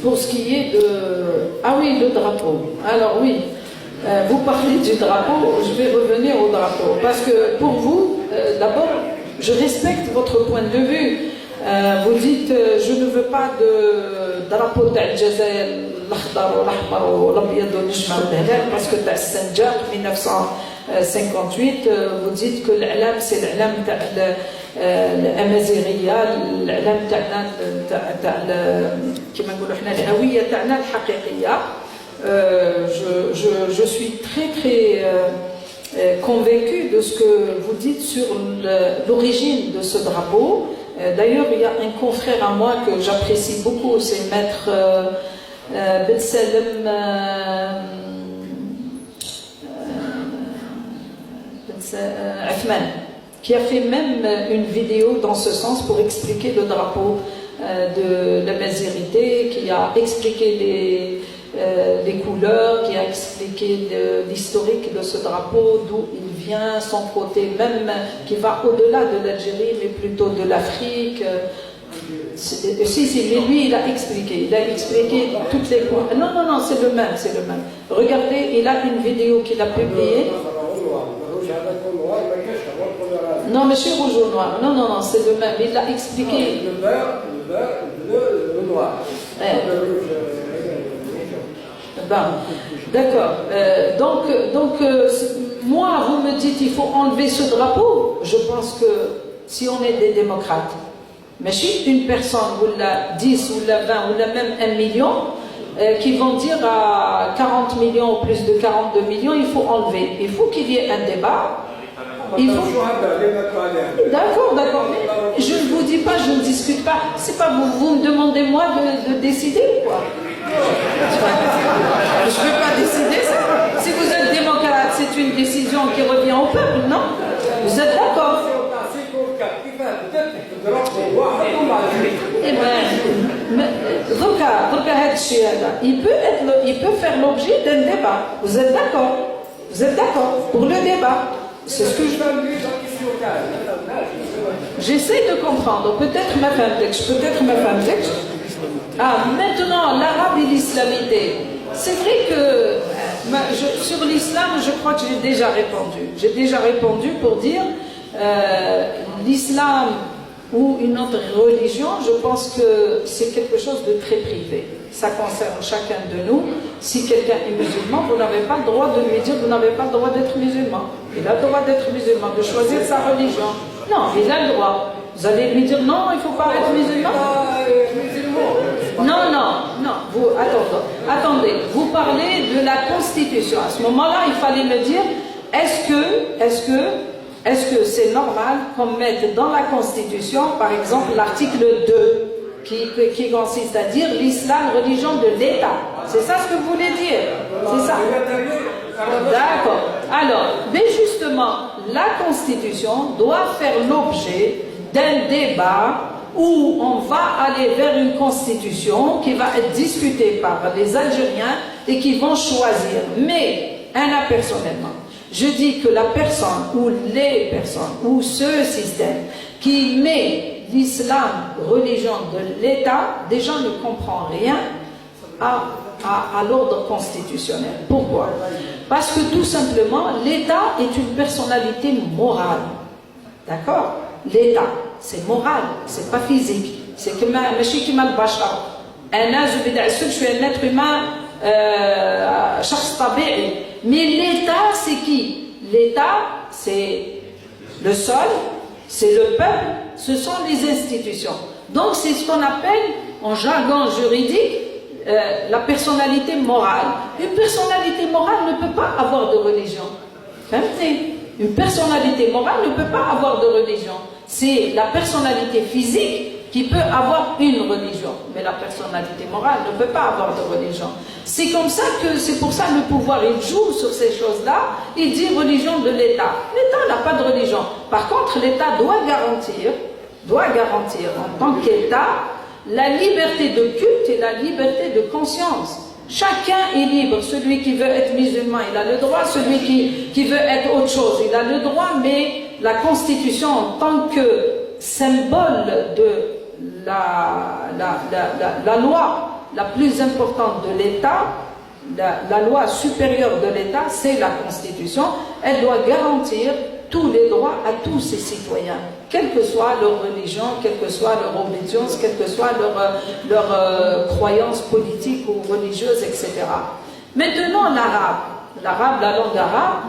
Pour ce qui est de... Ah oui, le drapeau. Alors oui, vous parlez du drapeau, je vais revenir au drapeau. Parce que pour vous, d'abord, je respecte votre point de vue. Vous dites, je ne veux pas de drapeau d'Al-Jazair, l'Akhdar, l'Ahmar, l'Abyad, l'Ajmar, parce que dans Sanjaq, 1958, vous dites que l'Alam, c'est l'Alam الأمازيغية الإعلام تاعنا كما نقولوا حنا الهوية تاعنا الحقيقية. Je suis très convaincu de ce que vous dites sur l'origine de ce drapeau. D'ailleurs, il y a un confrère à moi que j'apprécie beaucoup, c'est Maître Ben Salem Athman, qui a fait même une vidéo dans ce sens pour expliquer le drapeau de la Mazérité, qui a expliqué les couleurs, qui a expliqué l'historique de ce drapeau, d'où il vient, son côté même qui va au-delà de l'Algérie, mais plutôt de l'Afrique. Si, mais lui, il a expliqué toutes les couleurs. Non, c'est le même. Regardez, il a une vidéo qu'il a publiée. Non, monsieur rouge ou noir. Non, c'est le même. Il l'a expliqué. Le noir. D'accord. Donc, moi, vous me dites il faut enlever ce drapeau. Je pense que si on est des démocrates, mais si une personne, ou la 10, ou la 20, ou la même 1 million, qui vont dire à 40 millions ou plus de 42 millions, il faut enlever. Il faut qu'il y ait un débat. D'accord. Je ne vous dis pas, je ne discute pas. C'est pas vous me demandez moi de décider ou quoi? Je ne peux pas décider ça. Si vous êtes démocrate, c'est une décision qui revient au peuple, non? Vous êtes d'accord? Eh bien, il peut faire l'objet d'un débat. Vous êtes d'accord? Pour le débat? C'est ce que je veux. J'essaie de comprendre. Peut-être ma femme. Maintenant, l'arabe et l'islamité. C'est vrai que sur l'islam, je crois que j'ai déjà répondu. J'ai déjà répondu pour dire l'islam ou une autre religion, je pense que c'est quelque chose de très privé. Ça concerne chacun de nous. Si quelqu'un est musulman, vous n'avez pas le droit de lui dire vous n'avez pas le droit d'être musulman. Il a le droit d'être musulman, de choisir sa religion. Non, il a le droit. Vous allez lui dire non, il ne faut pas être musulman. Non. Vous, attendez. Vous parlez de la Constitution. À ce moment-là, il fallait me dire est-ce que c'est normal qu'on mette dans la Constitution, par exemple, l'article 2 qui consiste à dire l'islam, religion de l'État. C'est ça ce que vous voulez dire? C'est ça? D'accord. Alors, mais justement, la Constitution doit faire l'objet d'un débat où on va aller vers une Constitution qui va être discutée par les Algériens et qui vont choisir. Mais, personnellement, je dis que la personne ou les personnes ou ce système qui met l'islam, religion de l'État, déjà ne comprend rien à l'ordre constitutionnel. Pourquoi? Parce que tout simplement, l'État est une personnalité morale. D'accord? L'État, c'est moral, c'est pas physique. C'est comme un suis un être humain, mais l'État, c'est qui? L'État, c'est le sol, c'est le peuple, ce sont les institutions. Donc c'est ce qu'on appelle, en jargon juridique, la personnalité morale. Une personnalité morale ne peut pas avoir de religion. Une personnalité morale ne peut pas avoir de religion. C'est la personnalité physique qui peut avoir une religion, mais la personnalité morale ne peut pas avoir de religion. C'est comme ça que, c'est pour ça que le pouvoir, il joue sur ces choses-là, il dit religion de l'État. L'État n'a pas de religion. Par contre, l'État doit garantir en tant qu'État la liberté de culte et la liberté de conscience. Chacun est libre. Celui qui veut être musulman, il a le droit. Celui qui veut être autre chose, il a le droit. Mais la Constitution, en tant que symbole de la loi la plus importante de l'État, la loi supérieure de l'État, c'est la Constitution. Elle doit garantir tous les droits à tous ses citoyens, quelle que soit leur religion, quelle que soit leur obédience, quelle que soit leur croyance politique ou religieuse, etc. Maintenant, l'arabe, la langue arabe,